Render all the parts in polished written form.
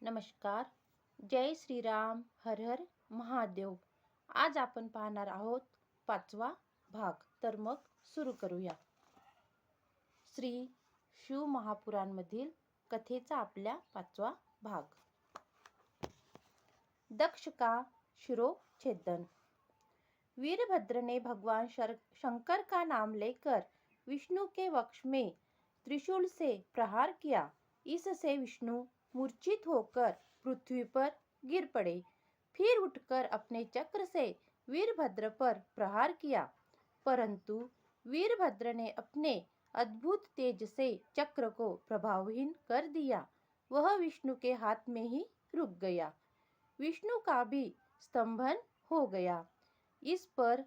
नमस्कार. जय श्रीराम. हर हर महादेव. आज आपण पाहणार आहोत 5वा भाग. तर मग सुरू करूया. श्री शिव महापुराणमधील कथेचा आपल्या 5वा भाग. दक्ष का शिरोच्छेदन. वीरभद्र ने भगवान शंकर का नाम लेकर विष्णु के वक्ष में त्रिशूल से प्रहार किया. इससे विष्णु मूर्छित होकर पृथ्वी पर गिर पड़े. फिर उठकर अपने चक्र से वीरभद्र पर प्रहार किया, परंतु वीरभद्र ने अपने अद्भुत तेज से चक्र को प्रभावहीन कर दिया. वह विष्णु के हाथ में ही रुक गया. विष्णु का भी स्तंभन हो गया. इस पर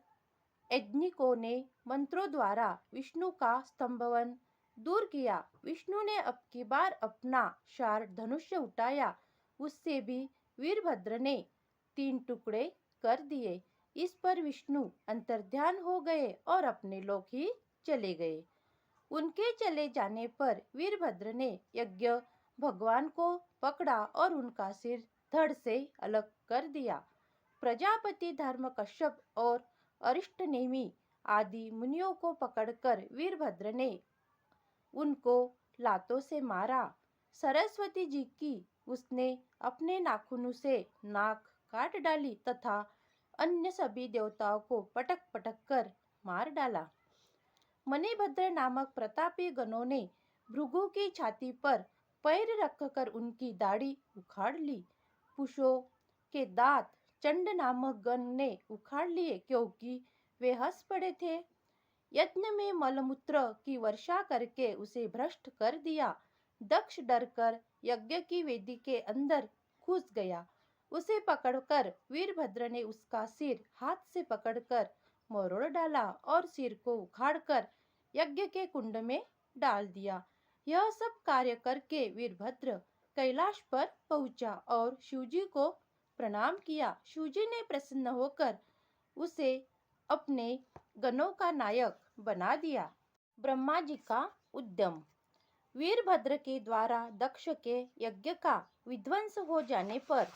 यज्ञिकों ने मंत्रों द्वारा विष्णु का स्तंभन दूर किया. विष्णु ने अब की बार अपना शार धनुष्य उठाया. उससे भी वीरभद्र ने 3 टुकड़े कर दिए. इस पर विष्णु अंतर्ध्यान हो गए और अपने लोक ही चले गए. उनके चले जाने पर वीरभद्र ने यज्ञ भगवान को पकड़ा और उनका सिर धड़ से अलग कर दिया. प्रजापति धर्म कश्यप और अरिष्टनेमि आदि मुनियों को पकड़कर वीरभद्र ने उनको लातों से मारा. सरस्वती जी की उसने अपने नाखूनों से नाक काट डाली तथा अन्य सभी देवताओं को पटक पटक कर मार डाला. मणिभद्र नामक प्रतापी गणों ने भृगु की छाती पर पैर रखकर उनकी दाढ़ी उखाड़ ली. पुषों के दांत चंड नामक गण ने उखाड़ लिए क्योंकि वे हंस पड़े थे. यज्ञ में मलमूत्र की वर्षा करके उसे भ्रष्ट कर दिया. दक्ष डरकर यज्ञ की वेदी के अंदर घुस गया. उसे पकड़कर वीरभद्र ने उसका सिर हाथ से पकड़कर मरोड़ डाला और सिर को उखाड़कर यज्ञ के कुंड में डाल दिया. यह सब कार्य करके वीरभद्र कैलाश पर पहुंचा और शिवजी को प्रणाम किया. शिवजी ने प्रसन्न होकर उसे अपने गणों का नायक बना दिया. ब्रह्मा जी का उद्यम. वीरभद्र के द्वारा दक्ष के यज्ञ का विध्वंस हो जाने पर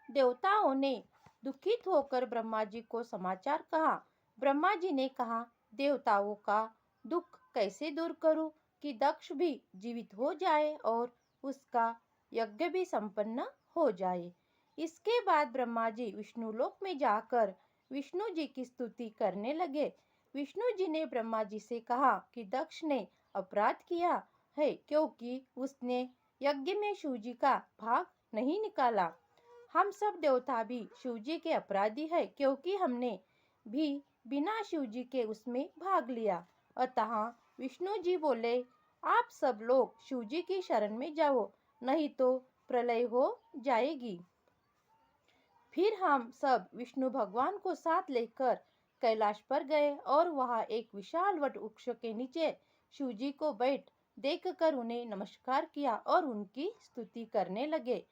देवताओं ने दुखित होकर ब्रह्मा जी को समाचार कहा. ब्रह्मा जी ने कहा, देवताओं का दुख कैसे दूर करूं कि दक्ष भी जीवित हो जाए और उसका यज्ञ भी संपन्न हो जाए. इसके बाद ब्रह्मा जी विष्णु लोक में जाकर विष्णु जी की स्तुति करने लगे. विष्णु जी ने ब्रह्मा जी से कहा कि दक्ष ने अपराध किया है क्योंकि उसने यज्ञ में शिवजी का भाग नहीं निकाला. हम सब देवता भी शिवजी के अपराधी है क्योंकि हमने भी बिना शिवजी के उसमें भाग लिया. अतः विष्णु जी बोले, आप सब लोग शिवजी की शरण में जाओ, नहीं तो प्रलय हो जाएगी. फिर हम सब विष्णु भगवान को साथ लेकर कैलाश पर गए और वहां एक विशाल वट वृक्ष के नीचे शिवजी को बैठ देखकर उन्हें नमस्कार किया और उनकी स्तुति करने लगे.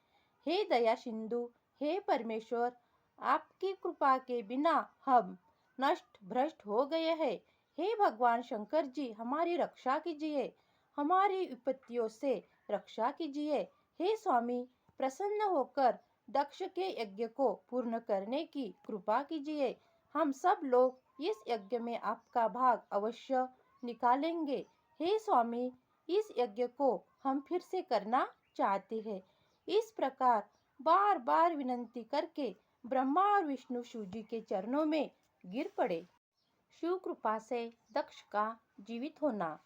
हे दया सिंधु, हे परमेश्वर, आपकी कृपा के बिना हम नष्ट भ्रष्ट हो गए हैं. हे भगवान शंकर जी, हमारी रक्षा कीजिए, हमारी विपत्तियों से रक्षा कीजिए. हे स्वामी, प्रसन्न होकर दक्ष के यज्ञ को पूर्ण करने की कृपा कीजिए. हम सब लोग इस यज्ञ में आपका भाग अवश्य निकालेंगे. हे स्वामी, इस यज्ञ को हम फिर से करना चाहते हैं. इस प्रकार बार बार विनती करके ब्रह्मा और विष्णु शिवजी के चरणों में गिर पड़े. शिव कृपा से दक्ष का जीवित होना.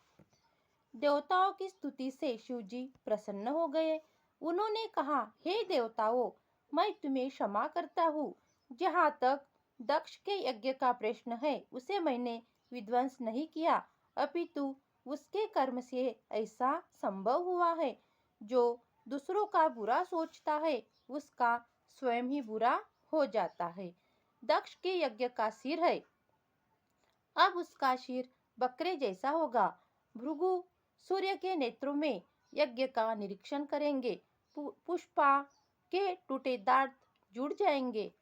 देवताओं की स्तुति से शिवजी प्रसन्न हो गए. उन्होंने कहा, हे देवताओं, मैं तुम्हें क्षमा करता हूँ. जहाँ तक दक्ष के यज्ञ का प्रश्न है उसे मैंने विध्वंस नहीं किया, अपितु उसके कर्म से ऐसा संभव हुआ है. जो दूसरों का बुरा सोचता है उसका स्वयं ही बुरा हो जाता है. दक्ष के यज्ञ का सिर है, अब उसका सिर बकरे जैसा होगा. भृगु सूर्य के नेत्रों में यज्ञ का निरीक्षण करेंगे. पुष्पा के टूटे दांत जुड़ जाएंगे.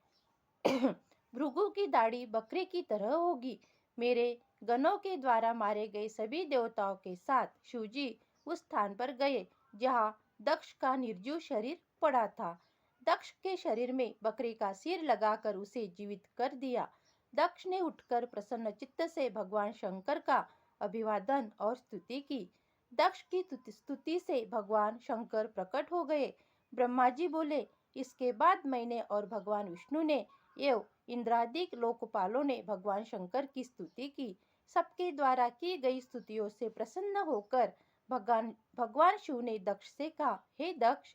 भृगु की दाढ़ी बकरे की तरह होगी. मेरे गणों के द्वारा मारे गए सभी देवताओं के साथ शिवजी उस स्थान पर गए जहाँ दक्ष का निर्जीव शरीर पड़ा था। दक्ष के शरीर में बकरे का सिर लगाकर उसे जीवित कर दिया। दक्ष ने उठकर प्रसन्न चित्त से भगवान शंकर का अभिवादन और स्तुति की। दक्ष की स्तुति से भगवान शंकर प्रकट हो गए। ब्रह्मा जी बोले, इसके बाद मैंने और भगवान विष्णु ने एवं इंद्रादिक लोकपालों ने भगवान शंकर की स्तुति की। सबके द्वारा की गई स्तुतियों से प्रसन्न होकर भगवान शिव ने दक्ष से कहा, हे दक्ष,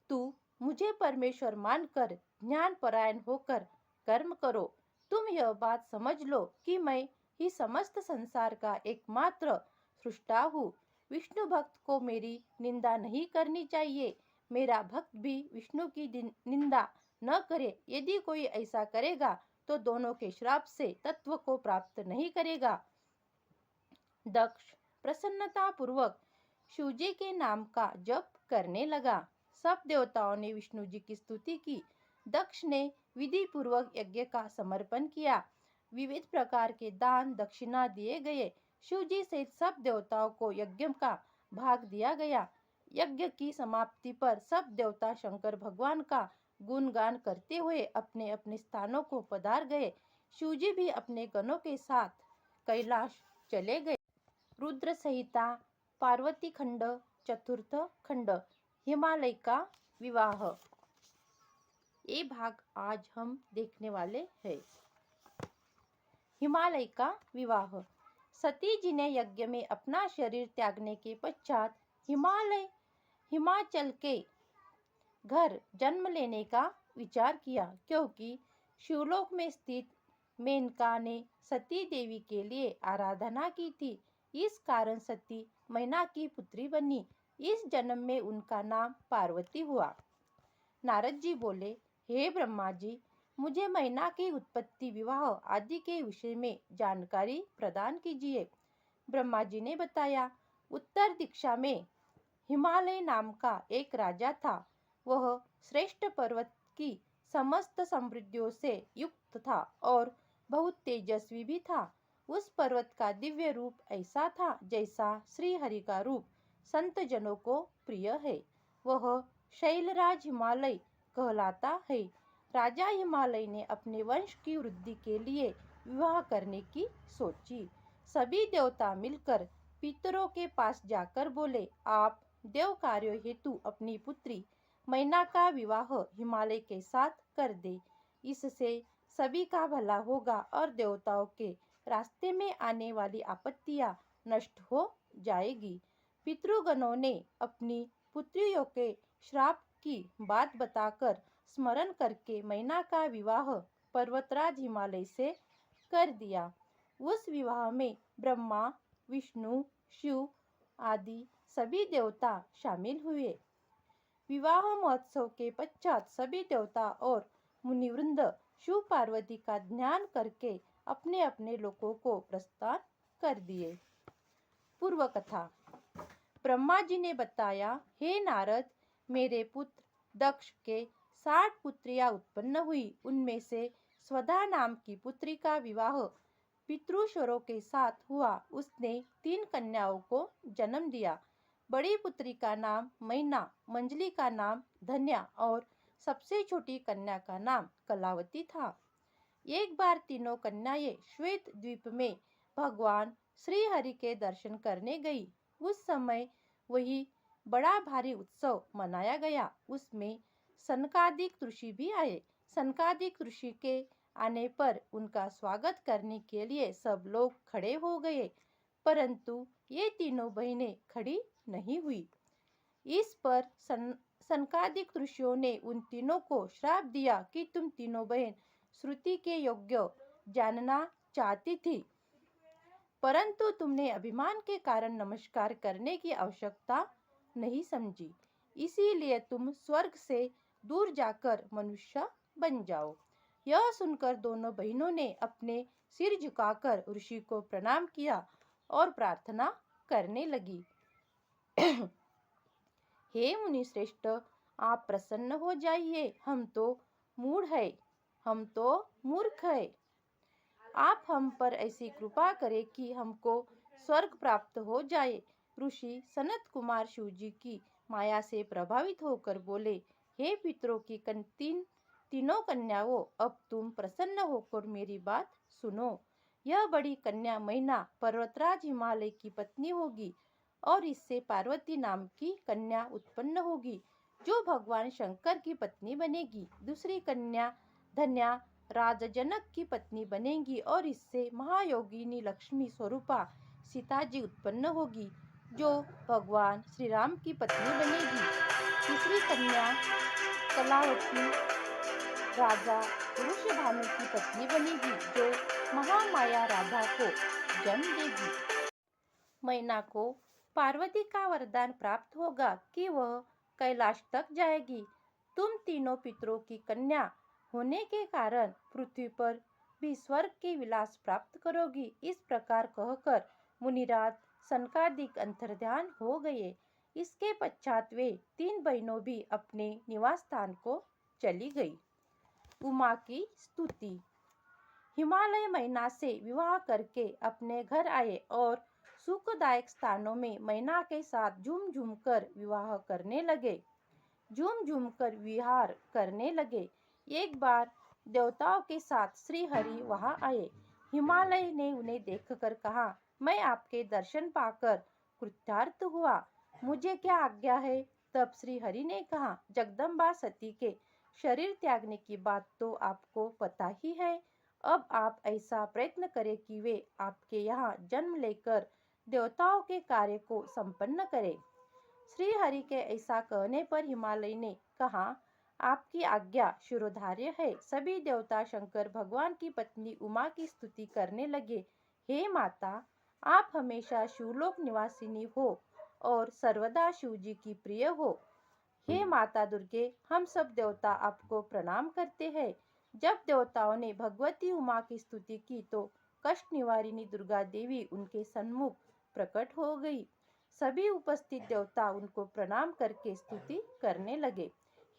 तू मुझे परमेश्वर मानकर ज्ञान परायण होकर कर्म करो। तुम यह बात समझ लो कि मैं ही समस्त संसार का एकमात्र सृष्टा हूँ। विष्णु भक्त को मेरी निंदा नहीं करनी चाहिए। मेरा भक्त भी विष्णु की निंदा न करे। यदि कोई ऐसा करेगा तो दोनों के श्राप से तत्व को प्राप्त नहीं करेगा। दक्ष प्रसन्नता पूर्वक शिवजी के नाम का जप करने लगा। सब देवताओं ने विष्णु जी की स्तुति की। दक्ष ने विधि पूर्वक यज्ञ का समर्पण किया। विविध प्रकार के दान दक्षिणा दिए गए। शिव जी सहित सब देवताओं को यज्ञ का भाग दिया गया। यज्ञ की समाप्ति पर सब देवता शंकर भगवान का गुणगान करते हुए अपने अपने स्थानों को पधार गए। शिव जी भी अपने गणों के साथ कैलाश चले गए। रुद्र संहिता पार्वती खंड चतुर्थ खंड हिमालय का विवाह, ये भाग आज हम देखने वाले हैं। हिमालय का विवाह। सती जी ने यज्ञ में अपना शरीर त्यागने के पश्चात हिमाचल के घर जन्म लेने का विचार किया, क्योंकि शिवलोक में स्थित मेनका ने सती देवी के लिए आराधना की थी। इस कारण सती मैना की पुत्री बनी। इस जन्म में उनका नाम पार्वती हुआ। नारद जी बोले, हे ब्रह्मा जी, मुझे मैना की उत्पत्ति, विवाह आदि के विषय में जानकारी प्रदान कीजिए। ब्रह्मा जी ने बताया, उत्तर दिशा में हिमालय नाम का एक राजा था। वह श्रेष्ठ पर्वत की समस्त समृद्धियों से युक्त था और बहुत तेजस्वी भी था। उस पर्वत का दिव्य रूप ऐसा था जैसा श्री हरि का रूप संत जनों को प्रिय है। वह शैलराज हिमालय कहलाता है। राजा हिमालय ने अपने वंश की वृद्धि के लिए विवाह करने की सोची। सभी देवता मिलकर पितरों के पास जाकर बोले, आप देव कार्यों हेतु अपनी पुत्री मैना का विवाह हिमालय के साथ कर दे। इससे सभी का भला होगा और देवताओं के रास्ते में आने वाली आपत्तियां नष्ट हो जाएगी। पितृगणों ने अपनी पुत्रियों के श्राप की बात बताकर स्मरण करके मैना का विवाह पर्वतराज हिमालय से कर दिया। उस विवाह में ब्रह्मा, विष्णु, शिव आदि सभी देवता शामिल हुए। विवाह महोत्सव के पश्चात सभी देवता और मुनिवृंद शिव पार्वती का ध्यान करके अपने अपने लोकों को प्रस्थान कर दिए। पूर्व कथा। ब्रह्मा जी ने बताया, हे नारद, मेरे पुत्र दक्ष के 60 पुत्रियां उत्पन्न हुई। उनमें से स्वधा नाम की पुत्री का विवाह पितृश्वरों के साथ हुआ। उसने 3 कन्याओं को जन्म दिया। बड़ी पुत्री का नाम मैना, मंजली का नाम धन्या और सबसे छोटी कन्या का नाम कलावती था। एक बार तीनों कन्याएं श्वेत द्वीप में भगवान श्री हरि के दर्शन करने गई। उस समय वही बड़ा भारी उत्सव मनाया गया। उसमें सनकादिक ऋषि भी आए। सनकादिक ऋषि के आने पर उनका स्वागत करने के लिए सब लोग खड़े हो गए, परंतु ये तीनों बहनें खड़ी नहीं हुई। इस पर सनकादिक ऋषियों ने उन तीनों को श्राप दिया कि तुम तीनों बहन श्रुति के योग्य जानना चाहती थी, परंतु तुमने अभिमान के कारण नमस्कार करने की आवश्यकता नहीं समझी, इसीलिए तुम स्वर्ग से दूर जाकर मनुष्य बन जाओ। यह सुनकर दोनों बहनों ने अपने सिर झुकाकर ऋषि को प्रणाम किया और प्रार्थना करने लगी। हे मुनि श्रेष्ठ, आप प्रसन्न हो जाइए। हम तो मूढ़ है, हम तो मूर्ख है। आप हम पर ऐसी कृपा करें कि हमको स्वर्ग प्राप्त हो जाए। ऋषि सनत कुमार शिव जी की माया से प्रभावित होकर बोले, हे पितरों की तीनों कन्याओं, अब तुम प्रसन्न होकर मेरी बात सुनो। यह बड़ी कन्या मैना पर्वतराज हिमालय की पत्नी होगी और इससे पार्वती नाम की कन्या उत्पन्न होगी जो भगवान शंकर की पत्नी बनेगी। दूसरी कन्या धन्या राजा जनक की पत्नी बनेगी और इससे महायोगिनी लक्ष्मी स्वरूपा सीता जी उत्पन्न होगी जो भगवान श्री राम की पत्नी बनेगी। तीसरी कन्या कलावती राजा वृषभानु की पत्नी बनेगी जो महामाया राधा को जन्म देगी। मैना को पार्वती का वरदान प्राप्त होगा कि वह कैलाश तक जाएगी। तुम तीनों पितरों की कन्या होने के कारण पृथ्वी पर भी स्वर्ग के विलास प्राप्त करोगी। इस प्रकार कहकर मुनिराज सनकादिक अंतर्ध्यान हो गए। इसके पश्चात वे तीन बहनों भी अपने निवास स्थान को चली गई। उमा की स्तुति। हिमालय मैना से विवाह करके अपने घर आए और सुखदायक स्थानों में मैना के साथ झूम झूम कर विवाह करने लगे, झूम झूम कर विहार करने लगे। एक बार देवताओं के साथ श्री हरि वहां आए। हिमालय ने उन्हें देखकर कहा, मैं आपके दर्शन पाकर कृतार्थ हुआ, मुझे क्या आज्ञा है? तब श्री हरि ने कहा, जगदम्बा सती के शरीर त्यागने की बात तो आपको पता ही है। अब आप ऐसा प्रयत्न करें कि वे आपके यहाँ जन्म लेकर देवताओं के कार्य को संपन्न करें। श्री हरि के ऐसा कहने पर हिमालय ने कहा, आपकी आज्ञा शिरोधार्य है। सभी देवता शंकर भगवान की पत्नी उमा की स्तुति करने लगे। हे माता, आप हमेशा शिवलोक निवासिनी हो और सर्वदा शिव जी की प्रिय हो। हे माता दुर्गे, हम सब देवता आपको प्रणाम करते हैं। जब देवताओं ने भगवती उमा की स्तुति की तो कष्ट निवारिणी दुर्गा देवी उनके सन्मुख प्रकट हो गई। सभी उपस्थित देवता उनको प्रणाम करके स्तुति करने लगे।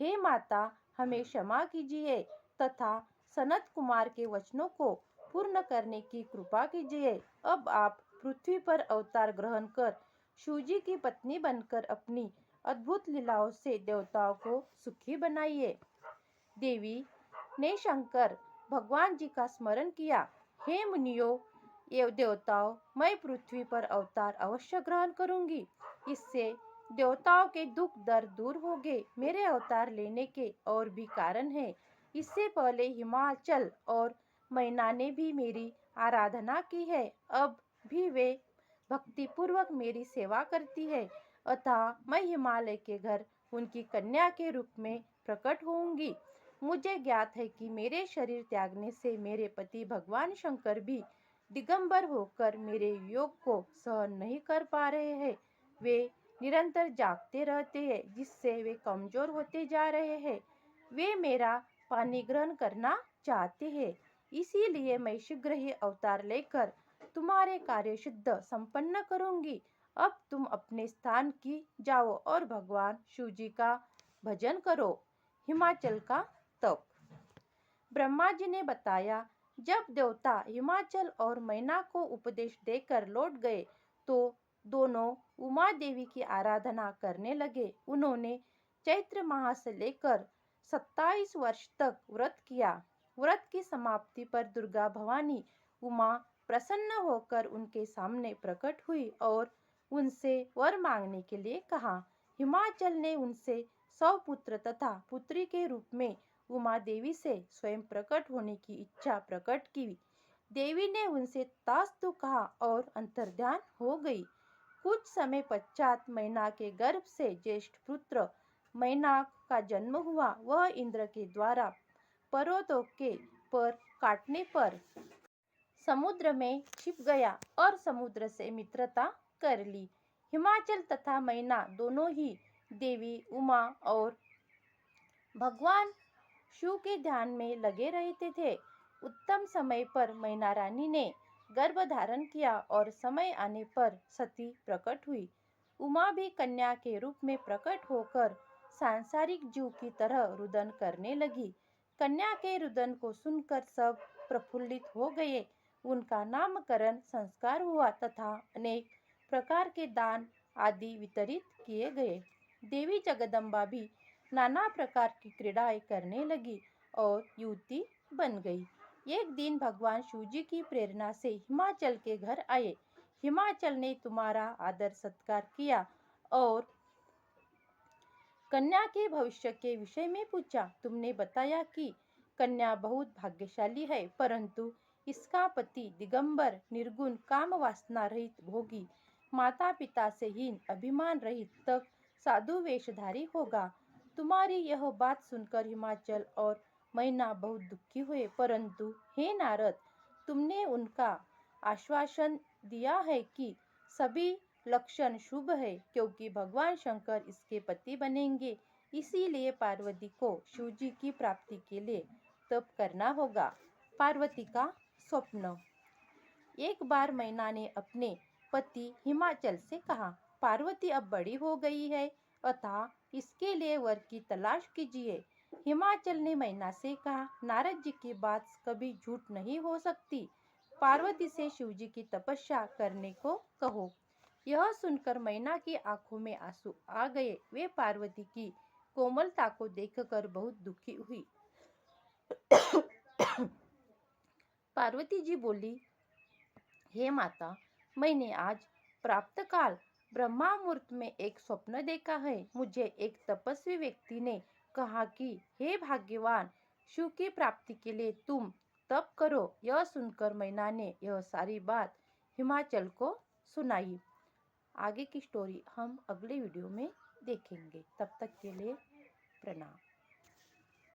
हे माता, हमें क्षमा कीजिए तथा सनत कुमार के वचनों को पूर्ण करने की कृपा कीजिए। अब आप पृथ्वी पर अवतार ग्रहण कर शिवजी की पत्नी बनकर अपनी अद्भुत लीलाओं से देवताओं को सुखी बनाइए। देवी ने शंकर भगवान जी का स्मरण किया। हे मुनियों एवं देवताओं, मैं पृथ्वी पर अवतार अवश्य ग्रहण करूंगी। इससे देवताओं के दुख दर्द दूर होंगे। मेरे अवतार लेने के और भी कारण है। इससे पहले हिमाचल और मैना ने भी मेरी आराधना की है। अब भी वे भक्ति पूर्वक मेरी सेवा करती है। अतः मैं हिमालय के घर उनकी कन्या के रूप में प्रकट होऊंगी। मुझे ज्ञात है कि मेरे शरीर त्यागने से मेरे पति भगवान शंकर भी दिगंबर होकर मेरे योग को सहन नहीं कर पा रहे हैं। वे निरंतर जागते रहते हैं, जिससे वे कमजोर होते जा रहे हैं। वे मेरा पानी ग्रहण करना चाहते हैं। इसीलिए मैं शीघ्र ही अवतार लेकर तुम्हारे कार्य सिद्ध संपन्न करूंगी। अब तुम अपने स्थान की जाओ और भगवान शिव जी का भजन करो। हिमाचल का तप। ब्रह्मा जी ने बताया, जब देवता हिमाचल और मैना को उपदेश देकर लौट गए तो दोनों उमा देवी की आराधना करने लगे। उन्होंने चैत्र माह से लेकर 27 वर्ष तक व्रत किया। व्रत की समाप्ति पर दुर्गा भवानी उमा प्रसन्न होकर उनके सामने प्रकट हुई और उनसे वर मांगने के लिए कहा। हिमाचल ने उनसे 100 पुत्र तथा पुत्री के रूप में उमा देवी से स्वयं प्रकट होने की इच्छा प्रकट की। देवी ने उनसे तथास्तु कहा और अंतर्ध्यान हो गई। कुछ समय पश्चात मैना के गर्भ से ज्येष्ठ पुत्र मैनाक का जन्म हुआ। वह इंद्र के द्वारा पर्वतों के पर काटने पर समुद्र में छिप गया और समुद्र से मित्रता कर ली। हिमाचल तथा मैना दोनों ही देवी उमा और भगवान शिव के ध्यान में लगे रहते थे। उत्तम समय पर मैना रानी ने गर्भ धारण किया और समय आने पर सती प्रकट हुई। उमा भी कन्या के रूप में प्रकट होकर सांसारिक जीव की तरह रुदन करने लगी। कन्या के रुदन को सुनकर सब प्रफुल्लित हो गए। उनका नामकरण संस्कार हुआ तथा अनेक प्रकार के दान आदि वितरित किए गए। देवी जगदम्बा भी नाना प्रकार की क्रीड़ाएं करने लगी और युवती बन गई। एक दिन भगवान शिव जी की प्रेरणा से हिमाचल के घर आए। हिमाचल ने तुम्हारा आदर सत्कार किया और कन्या के भविष्य के विषय में पूछा। तुमने बताया कि कन्या बहुत भाग्यशाली है, परंतु इसका पति दिगंबर, निर्गुण, काम वासना रहित, भोगी, माता पिता से हीन, अभिमान रहित, तक साधु वेशधारी होगा। तुम्हारी यह बात सुनकर हिमाचल और मैना बहुत दुखी हुए, परंतु हे नारद, तुमने उनका आश्वासन दिया है कि सभी लक्षण शुभ है, क्योंकि भगवान शंकर इसके पति बनेंगे। इसीलिए पार्वती को शिवजी की प्राप्ति के लिए तप करना होगा। पार्वती का स्वप्न। एक बार मैना ने अपने पति हिमाचल से कहा, पार्वती अब बड़ी हो गई है, अतः इसके लिए वर की तलाश कीजिए। हिमाचल ने मैना से कहा, नारद जी की बात कभी झूठ नहीं हो सकती। पार्वती से शिवजी की तपस्या करने को कहो। यह सुनकर मैना की आंखों में आंसू आ गए। वे पार्वती की कोमलता को देखकर बहुत दुखी हुई। पार्वती जी बोली, हे माता, मैंने आज प्रातःकाल ब्रह्मा मुहूर्त में एक स्वप्न देखा है। मुझे एक तपस्वी व्यक्ति ने कहा कि हे भाग्यवान, शिव की प्राप्ति के लिए तुम तप करो। यह सुनकर मैना ने यह सारी बात हिमाचल को सुनाई। आगे की स्टोरी हम अगले वीडियो में देखेंगे। तब तक के लिए प्रणाम।